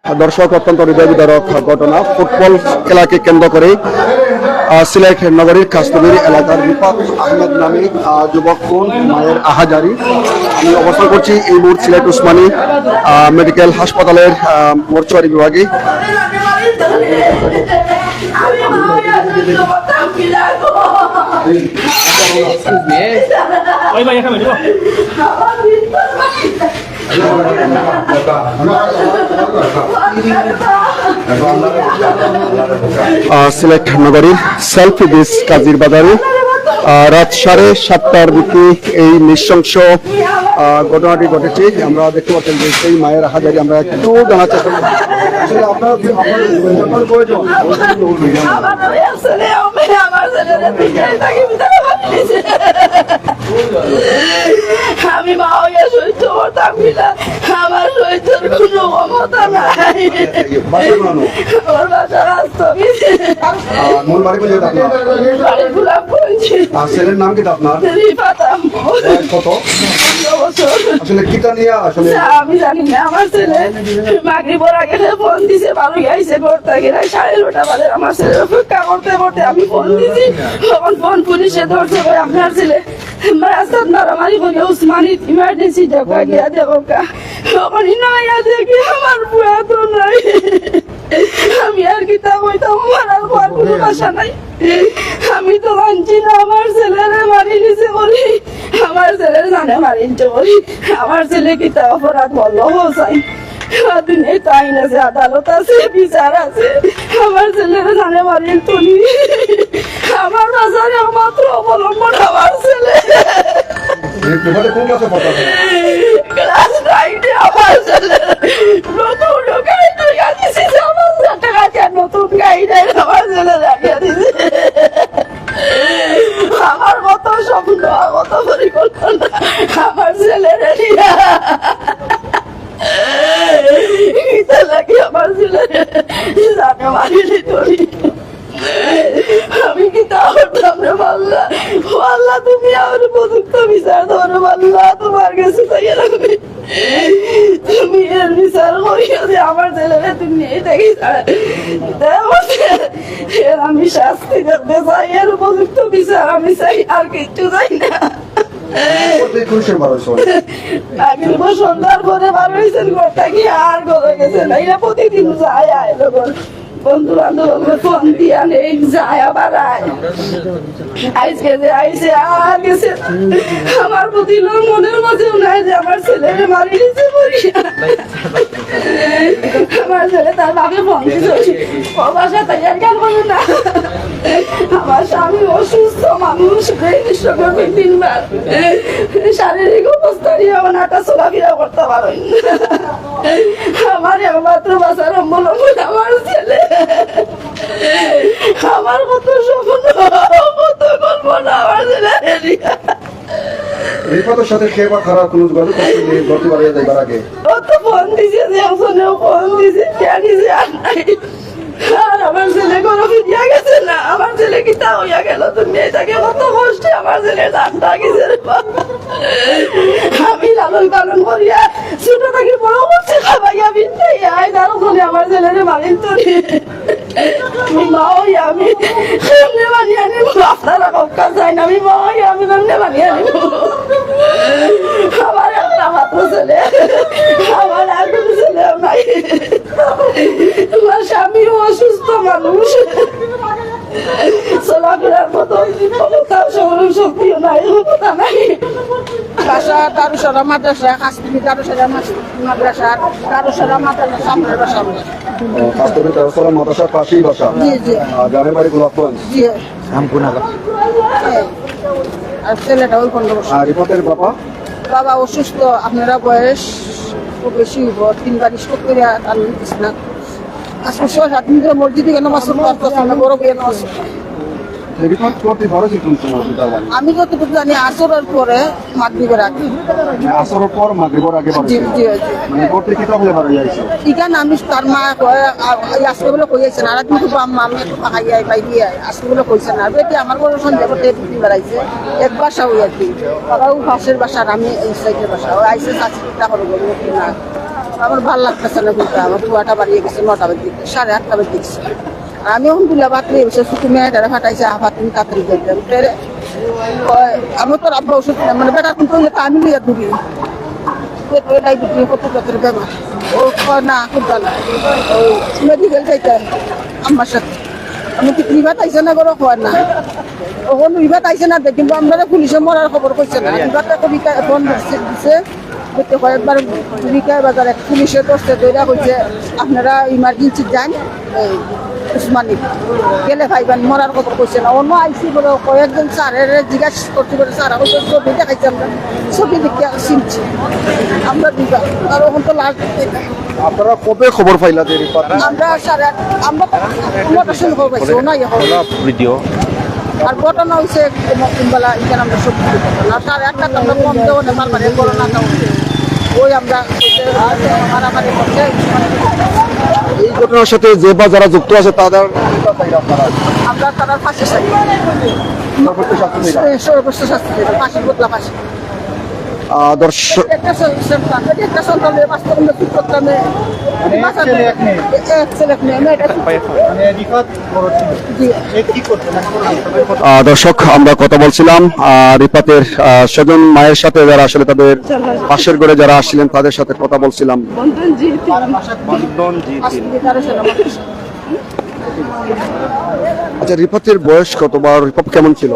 দর্শক অত্যন্ত হৃদয় বিদারক ঘটনা ফুটবল খেলাকে কেন্দ্র করে সিলেট নগরীর কাস্তবীর এলাকার রিফাত আহমেদ নামে যুবক কোন মায়ের আহাজারি। আমি অবস্থান করছি এই মুহূর্তে সিলেট উসমানী মেডিকেল হাসপাতালের মর্চুয়ারি বিভাগে। সিলেট নগরীর সেলফি বিচ কাজীর বাজারে রাত 7:30টার দিকে এই নৃশংস ঘটনাটি ঘটেছে। আমরা দেখতে পাচ্ছেন যে সেই মায়ের হাজারি আমরা একটু জানার চেষ্টা করছি। আমি মা হইয়া সহ্য করতাম কিনা, আমার সহ্যের কোনো ক্ষমতা নাই। আমার বাসা ছেলের নাম কি আপনার? কত আসলে কিটা নিয়ে আসলে আমি জানি না। আমার ছেলে মাগরিবের আগে ফোন দিছে, ভালো আইসে করতে গেলে 9:30 বাজে। আমার ছেলে অপেক্ষা করতে করতে আমি ফোন দিছি, তখন ফোন পুলিশে ধরছে। আপনার ছেলে রাস্তার মারামারি করে উসমানী ইমার্জেন্সি ঢাকা গিয়া দেবকা, তখন ইনাইয়া দেখি আমার বুয়া তো নাই। আমি আর কি তা হইতাম, মারার পর কোনো বাসা নাই। আমি তো মানছি না আমার ছেলেরে মারি নিছে বলি, আমার ছেলের জানে মারি নিছে বলি। আমার ছেলে কি তা অপরাধ বললো চাই, আইন আছে, আদালত আছে, বিচার আছে। আমার ছেলের জানে মারি তুলি, আমার বাজারে মাত্র অবলম্বন আমার ছেলে। ক্লাস 9 আমার ছেলে নতুন নতুন গাড়ি আমার ছেলে লাগিয়ে দিছে। আমার কত স্বপ্ন, কত পরিকল্পনা আমার ছেলের লাগে আমার ছেলে জানে মারিনি তোরি। আমি কি তাহতাম রে পাল্লা পাল্লা, তুমি আমার উপযুক্ত বিচার ধরো পাল্লা, তোমার কাছে তাই রাখবে। তুমি এর বিচার করিয়া যে আমার ছেলেরা তুমি এটাকে আমি শাস্তি করতে চাই, এর উপযুক্ত বিচার আমি চাই, আর কিচ্ছু চাই না। সন্ধ্যার পরে বার হয়েছেন ঘরটা কি আর করে গেছেন, এরা প্রতিদিন যায় আয় লোক বন্ধু বান্ধব ফোন দিয়া নেই, যায় আবার আইসকে যে আইসে আর গেছে। আমার প্রতি মনের মাঝেও নাই যে আমার ছেলেরে মারি নিচ্ছে বলিয়া। আমার ছেলে তার বাপে ফোন দিয়েছে, ও বাসা তাই আর কেন বলে না। আমার স্বামী অসুস্থ মানুষ, 3বার শারীরিক অবস্থা নিয়ে আমার হাঁটা চলাফেরা করতে পারেন। আমার একমাত্র বাসার অবলম্বন আমার ছেলে। আমার কত স্বপ্ন, কত কল্পনা আমার ছেলে। রিফাতের সাথে কে বা খারাপ কোনো যোগাযোগ করতে পারে যাইবার আগে? ও তো ফোন দিছে, যে ওখানেও ফোন দিছে, কে দিছে আর নাই। আর আমার ছেলে কোনো ফিরিয়া গেছে না। আমার ছেলে কি তা হইয়া গেল, তুমি এটাকে কত কষ্টে আমার ছেলে দানটা গেছে। আমি লালন পালন করিয়া ছোট থেকে বড় করছে, খাবাইয়া বিনতেই আয় তার ওখানে আমার ছেলেরে মারিন তুলি। আমি মা হইয়া আমি কেমনে বানিয়ে আনিব, আপনারা কক্কা চাই না। আমি মা হইয়া আমি কেমনে বানিয়ে আনিব। আমার একটা মাত্র ছেলে, আমার আর কোনো ছেলেও নাই। আমার স্বামীও অসুস্থ মানুষ, চলাফেরার মতো শক্তিও নাই, ক্ষমতা নাই। বাসা দারুসারা মাদ্রাসা, কাশ্মীরি দারুসারা মাদ্রাসা, দারুসারা মাদ্রাসা সামনের বাসা। কাস্তবী দারুসারা মাদ্রাসার পাশেই বাসা। জি জি। গ্রামের বাড়ি গোলাপগঞ্জ। জি। আর ছেলেটা ওই 15 বছর। আর রিফাতের বাবা অসুস্থ, আপনারা বয়স খুব বেশি হইব, 3বার স্ট্রোক করে দিচ্ছে না। আজকে 6-7 দিন ধরে মসজিদে কেন নামাজ পড়তে না, বড় বিয়ে নামাজ। আমি যতটুকু জানি আসরের পরে মাগরিবের আগে। আসরের পর মাগরিবের আগে? জি জি। মানে করতে কি তাহলে ভালো যাইছে? এখানে আমি তার মা আজকে বলে কইছেন, আর একদিন খুব আমি একটু পাকাই যাই পাই দিয়ে আজকে বলে কইছেন। আর বেটি আমার বড় সন্ধ্যা করতে দুদিন বেড়াইছে, এক বাসা হই আর কি। ওরাও পাশের বাসার, আমি এই সাইডের বাসা। ও আইসে চাষিটা করবো না। আমার ভালো লাগতেছে না কিন্তু আমার পুয়াটা বাড়িয়ে গেছে 9টা বাজে 8:30 বাজে গেছে আমি এখন দুলা ভাত নিয়ে বসে শুধু মেয়েটারা ফাটাইছে ভাত তুমি তাড়াতাড়ি যাইতে আমার তো আব্বা ওষুধ মানে বেটা কিন্তু আমি নিয়ে দুবি ডায়াবেটিস কত বছর বেমার ও না করতো না ওই মেডিকেল যাইতে আমার সাথে আমি কি রিভাত আইসে না করে খোয়ার না ওখান রিভাত আইসে না কিন্তু আমরা পুলিশে মরার খবর কইছে না রিভাত কবিতা ফোন দিছে দেখতে কয়েকবার বিকায় বাজার এক পুলিশে দশটা দইরা কইছে আপনারা ইমার্জেন্সি যান উসমানী গেলে ভাইবান মরার কথা কইছে না অন্য আইসি বলে কয়েকজন স্যারের জিজ্ঞাসা করতে পারে স্যার আমি ছবি দেখাইছি আমরা ছবি দেখে চিনছি আমরা দিবা আর ওখান তো লাস্ট আপনারা কবে খবর পাইলা যে রিপোর্ট আমরা আমরা 9টার সময় খবর পাইছি ওনা ভিডিও আর ঘটনা হয়েছে বেলা এখানে আমরা সব ঘটনা 8:30 আমরা কম দেবো না মারমারি করোনা দাও ওই আমরা মারামারি করছে এই ঘটনার সাথে যে বা যারা যুক্ত আছে তাদের আমরা তারা ফাঁসি চাই সর্বোচ্চ শাস্তি দেবে ফাঁসি বদলা ফাঁসি দর্শক একটা সন্তান বাস্তব ঠিক করতাম এক ছেলে মেয়েটা দর্শক আমরা কথা বলছিলাম রিপাতের স্বজন মায়ের সাথে যারা আসলে তাদের পাশের ঘরে যারা আসছিলেন তাদের সাথে কথা বলছিলাম। আচ্ছা, রিপাতের বয়স কত বা রিপাত কেমন ছিল?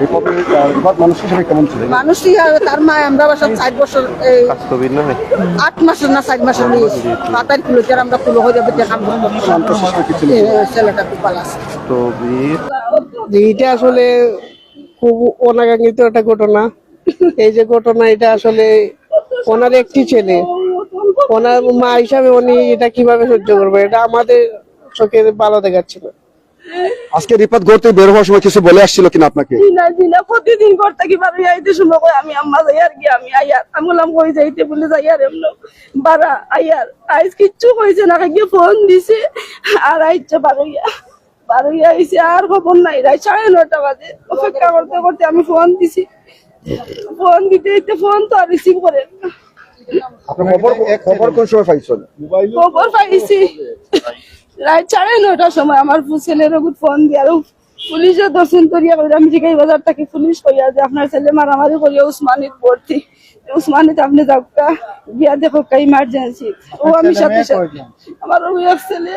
রিপাত মানুষ হিসেবে কেমন ছিল? মানুষই তার মা আমরা বাসা 4 বছর 8 মাসের না 4 মাসের নিয়েছি 7 কিলো যারা আমরা কুলো হয়ে যাবে দেখাম ছেলেটা খুব ভালো আছে। এইটা আসলে খুব অনাকাঙ্ক্ষিত একটা ঘটনা। এই যে ঘটনা এটা আসলে ওনার একটি ছেলে, ওনার মা হিসাবে উনি এটা কিভাবে সহ্য করবে, এটা আমাদের চোখে ভালো দেখাচ্ছে না। আজকে রিপাত ঘর থেকে বের হওয়ার সময় কিছু বলে আসছিল কিনা আপনাকে? দিনা প্রতিদিন করতে কি পারি আইতে সময় কই আমি আম্মা যাই আর কি আমি আইয়ার আমি বললাম কই যাইতে বলে যাই আর এমন বারা আইয়ার আইস কিচ্ছু কইছে না গিয়ে ফোন দিছে আর আইছে বারইয়া আইছে আর খবর নাই রাত 9:30 বাজে অপেক্ষা করতে করতে আমি ফোন দিছি ফোন দিতে ফোন তো আর রিসিভ করে আপনার খবর কোন সময় পাইছেন? খবর পাইছি রাত 9:30 সময় আমার ছেলের ফোন দিয়ে আর পুলিশে দর্শন করিয়া আমি জিগাই বাজার থেকে পুলিশ কইয়া যে আপনার ছেলে মারামারি করিয়া উসমানিত ভর্তি উসমানিতে আপনি যাওকা গিয়া দেখো ইমার্জেন্সি ও আমি সাথে সাথে আমার ওই এক ছেলে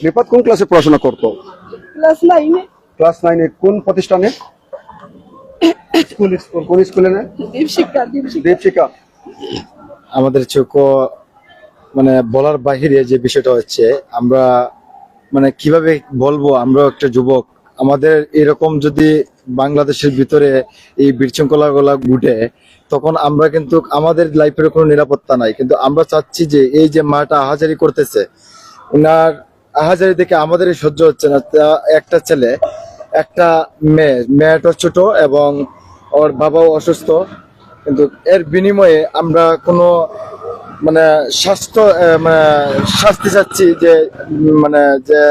রিপাত কোন ক্লাসে পড়াশোনা করতো? ক্লাস 9 ক্লাস 9 কোন প্রতিষ্ঠানে? কোন স্কুলে? না দীপশিক্ষা। আমাদের চোখ মানে বলার বাহিরে যে বিষয়টা হচ্ছে, আমরা মানে কিভাবে বলবো, আমরা একটা যুবক, আমাদের এরকম যদি বাংলাদেশের ভিতরে এই বিশৃঙ্খলা গুলা ঘটে তখন আমরা কিন্তু আমাদের লাইফের কোনো নিরাপত্তা নাই। কিন্তু আমরা চাচ্ছি যে এই যে মাটা আহাজারি করতেছে, ওনার আহাজারি দেখে আমাদের সহ্য হচ্ছে না। একটা ছেলে একটা মেয়েটা ছোট এবং ওর বাবাও অসুস্থ, কিন্তু এর বিনিময়ে আমরা কোনো মানে শাস্তি চাচ্ছি যে মানে যে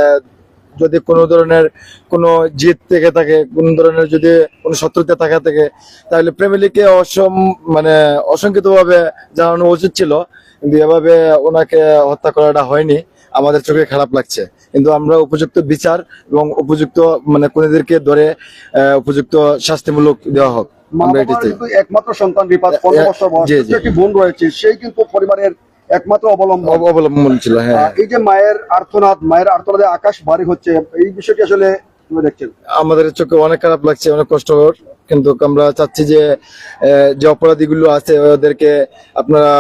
যদি কোনো ধরনের কোনো জিত থেকে থাকে, কোনো ধরনের যদি কোনো শত্রুতা থাকা থাকে, তাহলে ফ্যামিলিকে অসংখ্যিতভাবে জানানো উচিত ছিল। কিন্তু এভাবে ওনাকে হত্যা করাটা হয়নি, আমাদের চোখে খারাপ লাগছে। কিন্তু আমরা উপযুক্ত বিচার এবং উপযুক্ত মানে খুনিদেরকে ধরে উপযুক্ত শাস্তিমূলক দেওয়া হোক, আমরা এটি চাই। একমাত্র সন্তান রিপাত 15 বছর বয়স, একটি বোন রয়েছে, সেই কিন্তু পরিবারের একমাত্র অবলম্বন ছিল। হ্যাঁ, এই যে মায়ের আর্তনাদে আকাশ ভারী হচ্ছে, এই বিষয়টি আসলে কিভাবে দেখছেন? আমাদের চোখে অনেক খারাপ লাগছে, অনেক কষ্টকর। কিন্তু আমরা চাচ্ছি যে যে অপরাধীগুলো আছে ওদেরকে আপনারা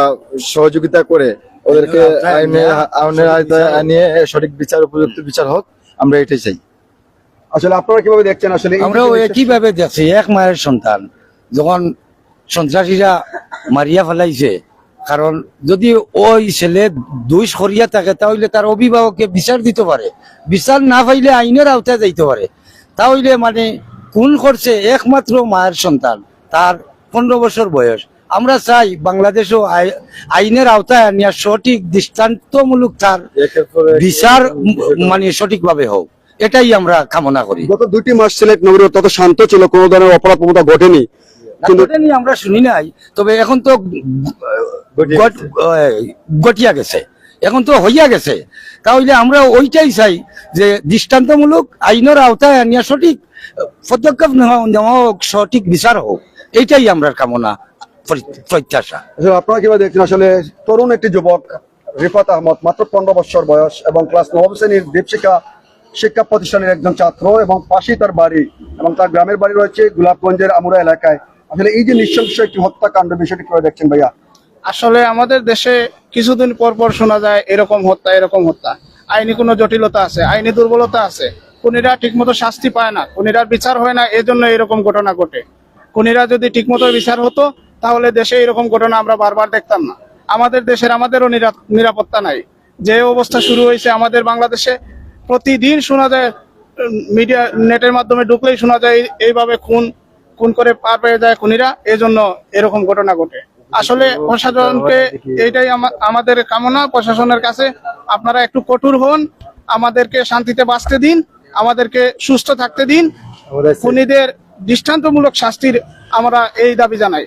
সহযোগিতা করে ওদেরকে আইনের আওতায় আনিয়ে সঠিক বিচার, উপযুক্ত বিচার হোক, আমরা এটাই চাই। আসলে আপনারা কিভাবে দেখছেন? আসলে আমরাও কিভাবে দেখছি, এক মায়ের সন্তান যখন সন্ত্রাসীরা মারিয়া ফেলাইছে, কারণ যদি ওই ছেলে দুই সরিয়া থাকে তাহলে তার অভিভাবককে বিচার দিতে পারে, বিচার না পাইলে আইনের আওতায় যাইতে পারে। তাহলে মানে কোন করছে একমাত্র মায়ের সন্তান, তার 15 বছর বয়স। আমরা চাই বাংলাদেশও আইনের আওতায় আনিয়া সঠিক দৃষ্টান্তমূলক তার বিচার মানে সঠিকভাবে হোক, এটাই আমরা কামনা করি। গত 2টি মাস সিলেট নগরী তত শান্ত ছিল, কোনো ধরনের অপরাধ প্রবণতা ঘটেনি। কিন্তু এটা নিয়ে আমরা শুনি নাই, তবে এখন তো গটিয়া গেছে, এখন তো হইয়া গেছে। তাহলে আমরা ওইটাই চাই যে দৃষ্টান্তমূলক আইনের আওতায় আনিয়া সঠিক পদক্ষেপ নেওয়া হোক, সঠিক বিচার হোক, এইটাই আমরা কামনা প্রত্যাশা। আসলে আপনারা কিভাবে দেখছেন? আসলে তরুণ একটি যুবক রিফাত আহমদ, মাত্র 15 বছর বয়স এবং ক্লাস 9 শ্রেণীর শিক্ষা প্রতিষ্ঠানের একজন ছাত্র, এবং পাশেই তার বাড়ি এবং তার গ্রামের বাড়ি রয়েছে গোলাপগঞ্জের আমুরা এলাকায়। আসলে এই যে নৃশংস একটি হত্যাকাণ্ড, বিষয়টি কিভাবে দেখছেন ভাইয়া? আসলে আমাদের দেশে কিছুদিন পর পর শোনা যায় এরকম হত্যা। আইনি কোনো জটিলতা আছে, আইনি দুর্বলতা আছে, খুনিরা ঠিকমতো শাস্তি পায় না, খুনিরার বিচার হয় না, এজন্য এরকম ঘটনা ঘটে। খুনিরা যদি ঠিকমতো বিচার হতো তাহলে দেশে এরকম ঘটনা আমরা বারবার দেখতাম না। আমাদের দেশের আমাদেরও নিরাপত্তা নাই। যে অবস্থা শুরু হয়েছে আমাদের বাংলাদেশে, প্রতিদিন শোনা যায়, মিডিয়া নেটের মাধ্যমে ঢুকলেই শোনা যায় এইভাবে খুন করে পার পেয়ে যায় খুনিরা, এজন্য এরকম ঘটনা ঘটে। আসলে প্রশাসনকে এইটাই আমাদের কামনা, প্রশাসনের কাছে আপনারা একটু কঠোর হন, আমাদেরকে শান্তিতে বাঁচতে দিন, আমাদেরকে সুস্থ থাকতে দিন, খুনিদের দৃষ্টান্তমূলক শাস্তির আমরা এই দাবি জানাই।